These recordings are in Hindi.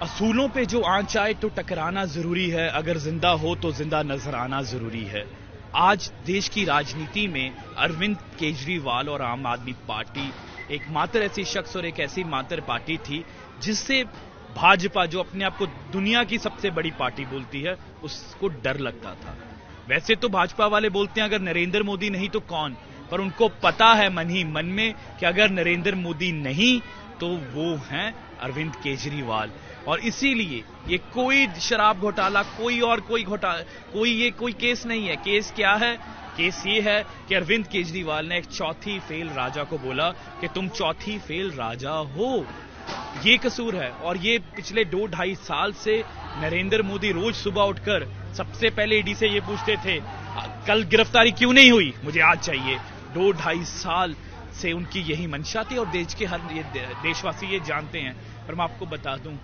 असूलों पे जो आंच आए तो टकराना जरूरी है, अगर जिंदा हो तो जिंदा नजर आना जरूरी है। आज देश की राजनीति में अरविंद केजरीवाल और आम आदमी पार्टी एकमात्र ऐसी शख्स और एक ऐसी मात्र पार्टी थी जिससे भाजपा, जो अपने आप को दुनिया की सबसे बड़ी पार्टी बोलती है, उसको डर लगता था। वैसे तो भाजपा वाले बोलते हैं अगर नरेंद्र मोदी नहीं तो कौन, पर उनको पता है मन ही मन में कि अगर नरेंद्र मोदी नहीं तो वो हैं अरविंद केजरीवाल। और इसीलिए ये कोई शराब घोटाला, कोई केस नहीं है। केस क्या है? केस ये है कि अरविंद केजरीवाल ने एक चौथी फेल राजा को बोला कि तुम चौथी फेल राजा हो। ये कसूर है। और ये पिछले 2-2.5 साल से नरेंद्र मोदी रोज सुबह उठकर सबसे पहले ईडी से ये पूछते थे कल गिरफ्तारी क्यों नहीं हुई, मुझे आज चाहिए। 2-2.5 साल से उनकी यही मंशा थी और देश के हर देशवासी ये जानते हैं। पर मैं आपको बता दूं,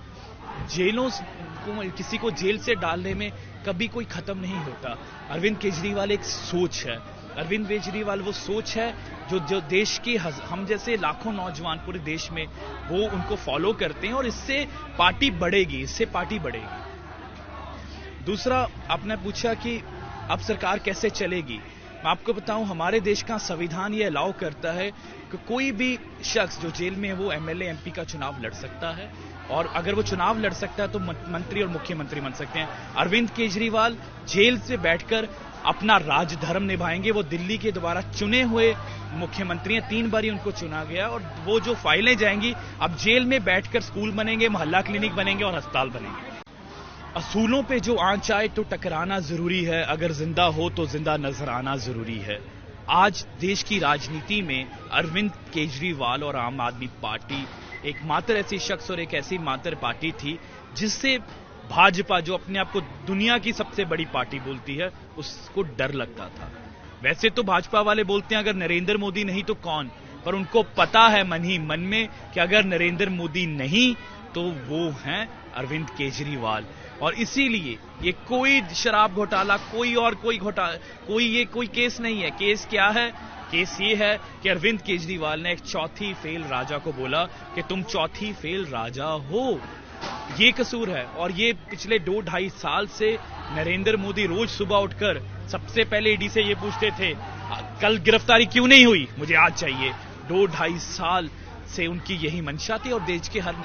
जेलों को, किसी को जेल से डालने में कभी कोई खत्म नहीं होता। अरविंद केजरीवाल एक सोच है। अरविंद केजरीवाल वो सोच है जो देश के हम जैसे लाखों नौजवान पूरे देश में वो उनको फॉलो करते हैं और इससे पार्टी बढ़ेगी। दूसरा, आपने पूछा कि अब सरकार कैसे चलेगी। मैं आपको बताऊं, हमारे देश का संविधान ये अलाउ करता है कि कोई भी शख्स जो जेल में है वो एमएलए एमपी का चुनाव लड़ सकता है, और अगर वो चुनाव लड़ सकता है तो मंत्री और मुख्यमंत्री बन सकते हैं। अरविंद केजरीवाल जेल से बैठकर अपना राजधर्म निभाएंगे। वो दिल्ली के द्वारा चुने हुए मुख्यमंत्री हैं, 3 बार उनको चुना गया, और वो जो फाइलें जाएंगी अब जेल में बैठकर स्कूल बनेंगे, मोहल्ला क्लिनिक बनेंगे और अस्पताल बनेंगे। असूलों पे जो आंच आए तो टकराना जरूरी है, अगर जिंदा हो तो जिंदा नजर आना जरूरी है। आज देश की राजनीति में अरविंद केजरीवाल और आम आदमी पार्टी एकमात्र ऐसी शख्स और एक ऐसी मात्र पार्टी थी जिससे भाजपा, जो अपने आप को दुनिया की सबसे बड़ी पार्टी बोलती है, उसको डर लगता था। वैसे तो भाजपा वाले बोलते हैं अगर नरेंद्र मोदी नहीं तो कौन, पर उनको पता है मन ही मन में कि अगर नरेंद्र मोदी नहीं तो वो हैं अरविंद केजरीवाल। और इसीलिए ये कोई शराब घोटाला, कोई केस नहीं है। केस क्या है? केस ये है कि अरविंद केजरीवाल ने एक चौथी फेल राजा को बोला कि तुम चौथी फेल राजा हो। ये कसूर है। और ये पिछले 2-2.5 साल से नरेंद्र मोदी रोज सुबह उठकर सबसे पहले ईडी से ये पूछते थे कल गिरफ्तारी क्यों नहीं हुई, मुझे आज चाहिए। 2-2.5 साल से उनकी यही मंशा थी और देश के हर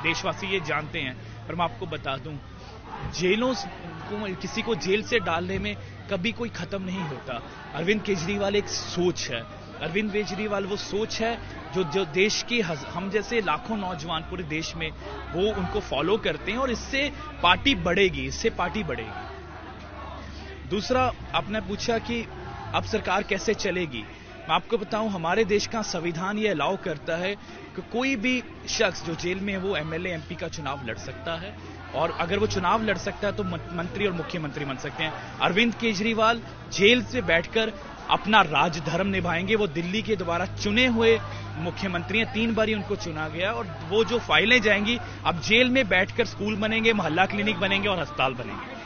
देशवासी ये जानते हैं। पर मैं आपको बता दूं, जेलों को, किसी को जेल से डालने में कभी कोई खत्म नहीं होता। अरविंद केजरीवाल एक सोच है। अरविंद केजरीवाल वो सोच है जो देश के हम जैसे लाखों नौजवान पूरे देश में वो उनको फॉलो करते हैं और इससे पार्टी बढ़ेगी। दूसरा, आपने पूछा कि अब सरकार कैसे चलेगी। मैं आपको बताऊं, हमारे देश का संविधान ये अलाउ करता है कि कोई भी शख्स जो जेल में है वो एमएलए एमपी का चुनाव लड़ सकता है, और अगर वो चुनाव लड़ सकता है तो मंत्री और मुख्यमंत्री बन सकते हैं। अरविंद केजरीवाल जेल से बैठकर अपना राजधर्म निभाएंगे। वो दिल्ली के द्वारा चुने हुए मुख्यमंत्री हैं, 3 बार उनको चुना गया, और वो जो फाइलें जाएंगी अब जेल में बैठकर स्कूल बनेंगे, मोहल्ला क्लिनिक बनेंगे और अस्पताल बनेंगे।